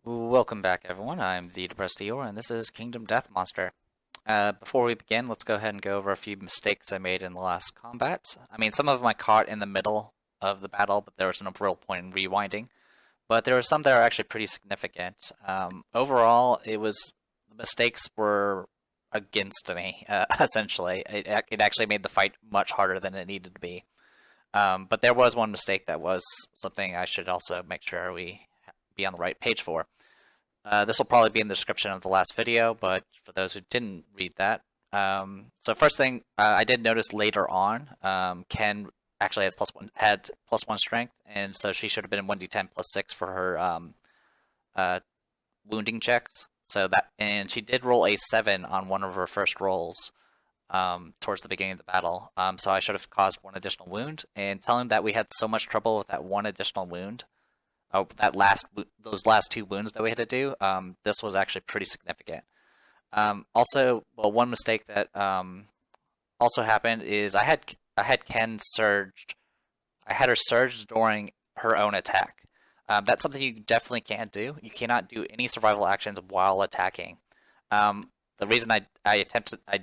Welcome back, everyone. I'm the Depressed Eeyore, and this is Kingdom Death Monster. Before we begin, let's go ahead and go over a few mistakes I made in the last combat. I mean, some of them I caught in the middle of the battle, but there was no real point in rewinding. But there were some that are actually pretty significant. Overall, the mistakes were against me, essentially. It actually made the fight much harder than it needed to be. But there was one mistake that was something I should also make sure we be on the right page for. This will probably be in the description of the last video, but for those who didn't read that, so first thing I did notice later on, Ken actually has had +1 strength, and so she should have been in 1d10 +6 for her wounding checks. And she did roll a 7 on one of her first rolls towards the beginning of the battle. So I should have caused one additional wound, and telling that we had so much trouble with that one additional wound. Oh, those last two wounds that we had to do, this was actually pretty significant. Also, well, one mistake that also happened is I had Ken surged. I had her surged during her own attack. That's something you definitely can't do. You cannot do any survival actions while attacking. The reason I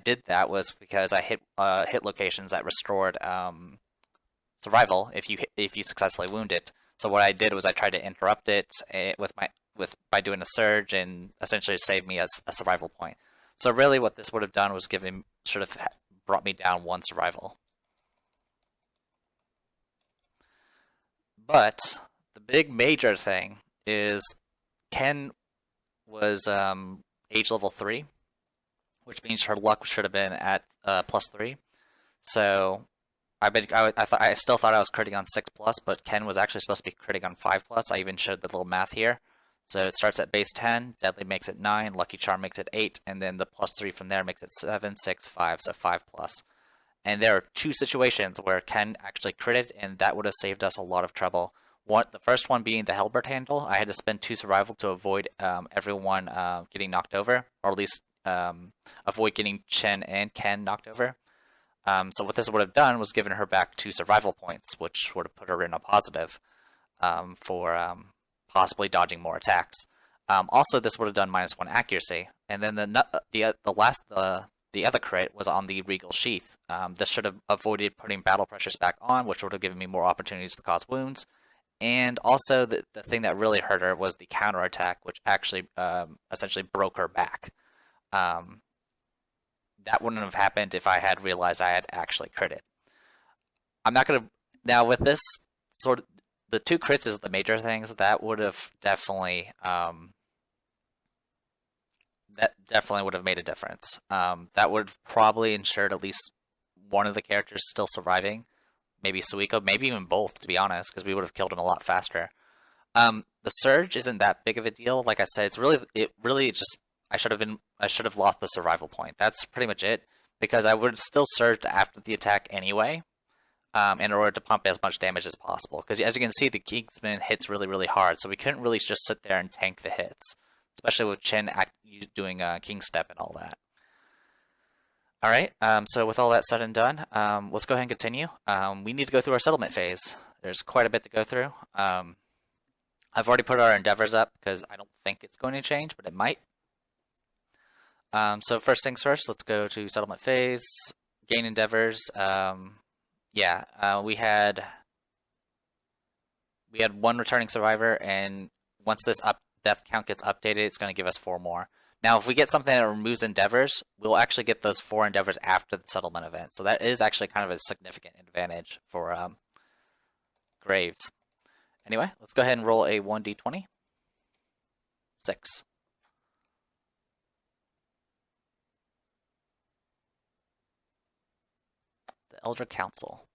did that was because I hit locations that restored survival if you successfully wound it. So what I did was I tried to interrupt it by doing a surge and essentially save me as a survival point. So really, what this would have done was brought me down one survival. But the big major thing is Ken was age level 3, which means her luck should have been at +3. So I still thought I was critting on 6+, but Ken was actually supposed to be critting on 5+. I even showed the little math here. So it starts at base 10, Deadly makes it 9, Lucky Charm makes it 8, and then the +3 from there makes it 7, 6, 5, so 5+. And there are two situations where Ken actually critted, and that would have saved us a lot of trouble. The first one being the Halberd handle. I had to spend 2 survival to avoid everyone getting knocked over, or at least avoid getting Chen and Ken knocked over. So what this would have done was given her back 2 survival points, which would have put her in a positive for possibly dodging more attacks. Also, this would have done -1 accuracy, and then the other crit was on the Regal Sheath. This should have avoided putting battle pressures back on, which would have given me more opportunities to cause wounds. And also, the thing that really hurt her was the counterattack, which actually essentially broke her back. That wouldn't have happened if I had realized I had actually critted. I'm not going to... Now, with this sort of... The 2 crits is the major things. That would have definitely... that definitely would have made a difference. That would have probably ensured at least one of the characters still surviving. Maybe Suiko, maybe even both, to be honest, because we would have killed him a lot faster. The surge isn't that big of a deal. Like I said, it really just... I should have lost the survival point. That's pretty much it, because I would have still surged after the attack anyway, in order to pump as much damage as possible. Because as you can see, the Kingsman hits really, really hard, so we couldn't really just sit there and tank the hits, especially with Chen doing King Step and all that. Alright, so with all that said and done, let's go ahead and continue. We need to go through our settlement phase. There's quite a bit to go through. I've already put our endeavors up, because I don't think it's going to change, but it might. So first things first, let's go to settlement phase, gain endeavors. We had 1 returning survivor, and once this death count gets updated, it's going to give us 4 more. Now, if we get something that removes endeavors, we'll actually get those 4 endeavors after the settlement event. So that is actually kind of a significant advantage for Graves. Anyway, let's go ahead and roll a 1d20. 6. The Elder Council.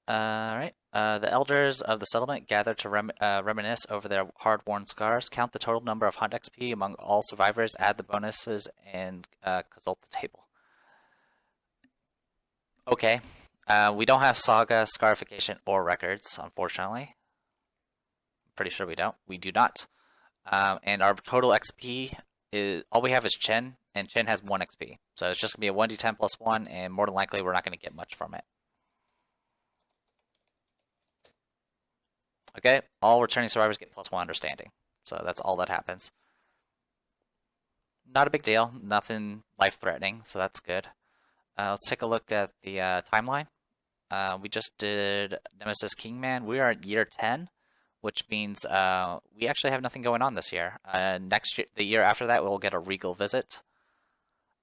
Alright. The elders of the settlement gather to reminisce over their hard-worn scars, count the total number of hunt XP among all survivors, add the bonuses, and consult the table. Okay. We don't have Saga, Scarification, or Records, unfortunately. I'm pretty sure we don't. We do not. And our total XP is... All we have is Chen, and Chen has 1 XP. So it's just going to be a 1d10 plus 1, and more than likely we're not going to get much from it. Okay, all returning survivors get +1 understanding. So that's all that happens. Not a big deal, nothing life-threatening, so that's good. Let's take a look at the timeline. We just did Nemesis Kingman. We are at year 10, which means we actually have nothing going on this year. Next year, the year after that, we'll get a Regal Visit.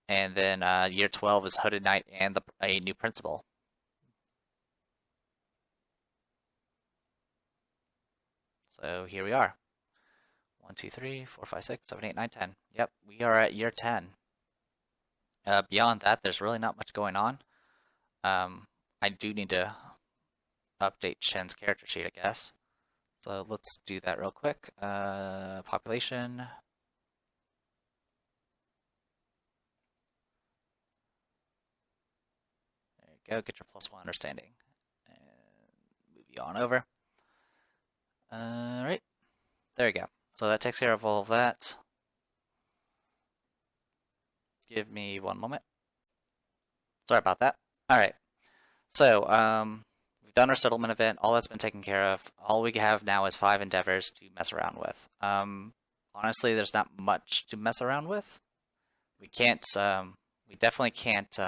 And then year 12 is Hooded Knight and a new principal. So here we are. 1, 2, 3, 4, 5, 6, 7, 8, 9, 10. Yep, we are at year 10. Beyond that, there's really not much going on. I do need to update Shen's character sheet, I guess. So let's do that real quick. Population. There you go, get your +1 understanding. And move you on over. Alright, there you go. So that takes care of all of that. Give me one moment. Sorry about that. Alright, so we've done our settlement event. All that's been taken care of. All we have now is 5 endeavors to mess around with. Honestly, there's not much to mess around with. We can't, we definitely can't,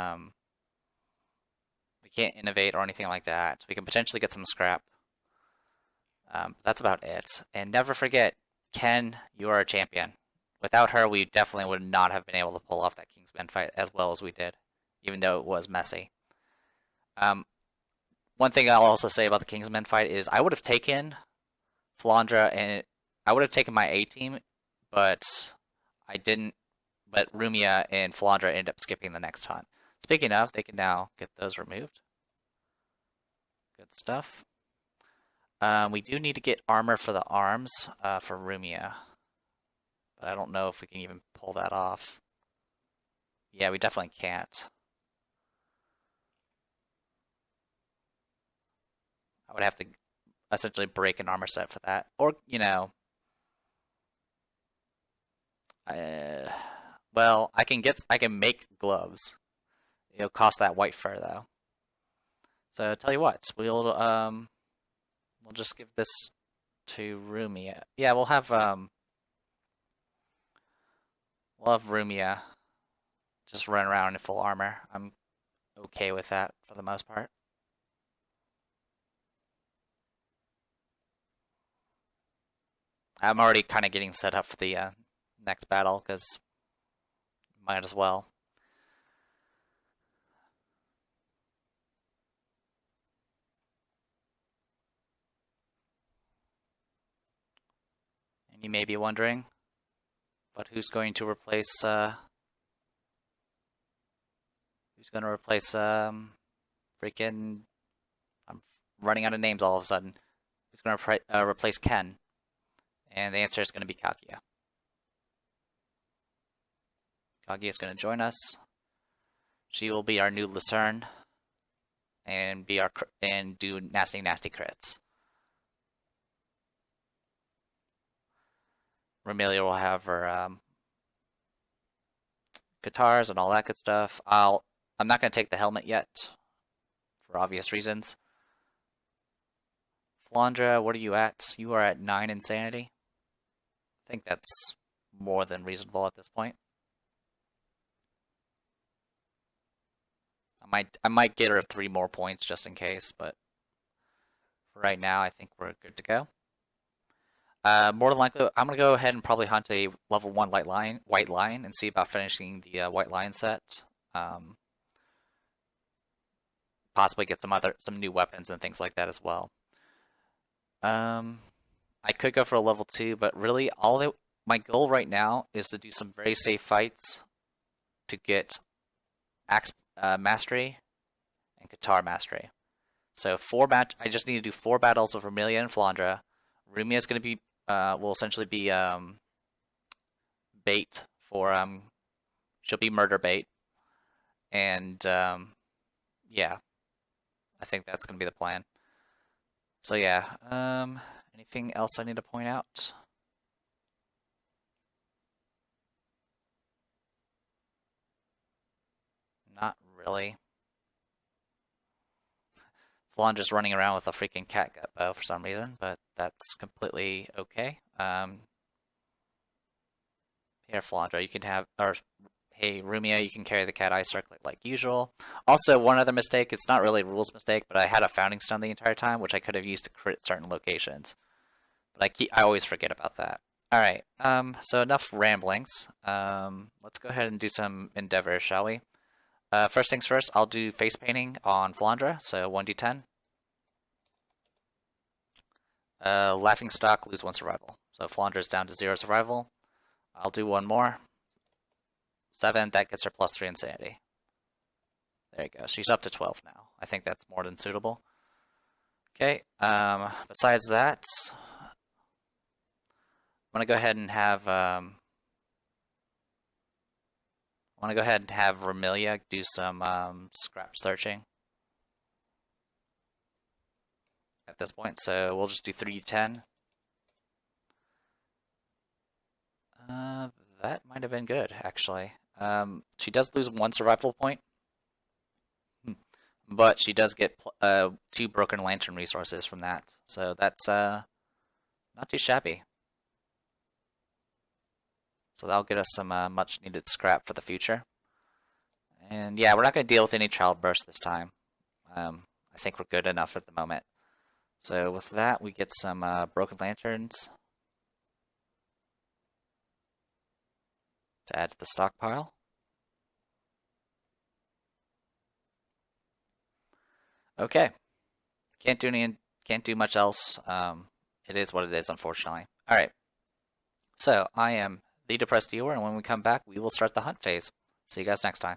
we can't innovate or anything like that. We can potentially get some scrap. That's about it. And never forget, Ken, you are a champion. Without her, we definitely would not have been able to pull off that Kingsman fight as well as we did, even though it was messy. One thing I'll also say about the Kingsman fight is I would have taken Flandra and I would have taken my A team, but I didn't. But Rumia and Flandra ended up skipping the next hunt. Speaking of, they can now get those removed. Good stuff. We do need to get armor for the arms for Rumia, but I don't know if we can even pull that off. Yeah, we definitely can't. I would have to essentially break an armor set for that, or you know, well, I can make gloves. It'll cost that white fur though. So tell you what, we'll just give this to Rumia. Yeah, we'll have Rumia just run around in full armor. I'm okay with that for the most part. I'm already kind of getting set up for the next battle because might as well. And you may be wondering, but who's going to replace freaking? I'm running out of names all of a sudden. Who's going to replace Ken? And the answer is going to be Kaguya. Kaguya is going to join us. She will be our new Lucerne and do nasty crits. Romelia will have her guitars and all that good stuff. I'm not going to take the helmet yet for obvious reasons. Flandra, what are you at? You are at 9 insanity. I think that's more than reasonable at this point. I might get her 3 more points just in case, but for right now, I think we're good to go. More than likely, I'm gonna go ahead and probably hunt a level 1 white lion, and see about finishing the white lion set. Possibly get some new weapons and things like that as well. I could go for a level 2, but really my goal right now is to do some very safe fights to get axe mastery and guitar mastery. So I just need to do 4 battles with Romelia and Flandra. Rumia is going to be will essentially be bait for she'll be murder bait, and yeah, I think that's going to be the plan. So yeah, anything else I need to point out? Not really. Flandre's running around with a freaking catgut bow for some reason, but that's completely okay. Here, Flandre, you can have, or hey, Rumia, you can carry the Cat Eye Circlet like usual. Also, one other mistake, it's not really a rules mistake, but I had a Founding Stone the entire time, which I could have used to crit certain locations. But I always forget about that. Alright, so enough ramblings. Let's go ahead and do some endeavors, shall we? First things first, I'll do face painting on Flandre, so 1d10. Laughing Stock, lose 1 survival. So Flandre's down to 0 survival. I'll do one more. 7, that gets her +3 insanity. There you go, she's up to 12 now. I think that's more than suitable. Okay, besides that, I'm gonna go ahead and have Remilia do some scrap searching at this point. So we'll just do 3d10. That might have been good, actually. She does lose 1 survival point, but she does get 2 Broken Lantern resources from that. So that's not too shabby. So that'll get us some much needed scrap for the future. And yeah, we're not going to deal with any Childburst this time. I think we're good enough at the moment. So with that, we get some Broken Lanterns to add to the stockpile. Okay, can't do much else. It is what it is, unfortunately. All right. So I am the Depressed Viewer, and when we come back, we will start the hunt phase. See you guys next time.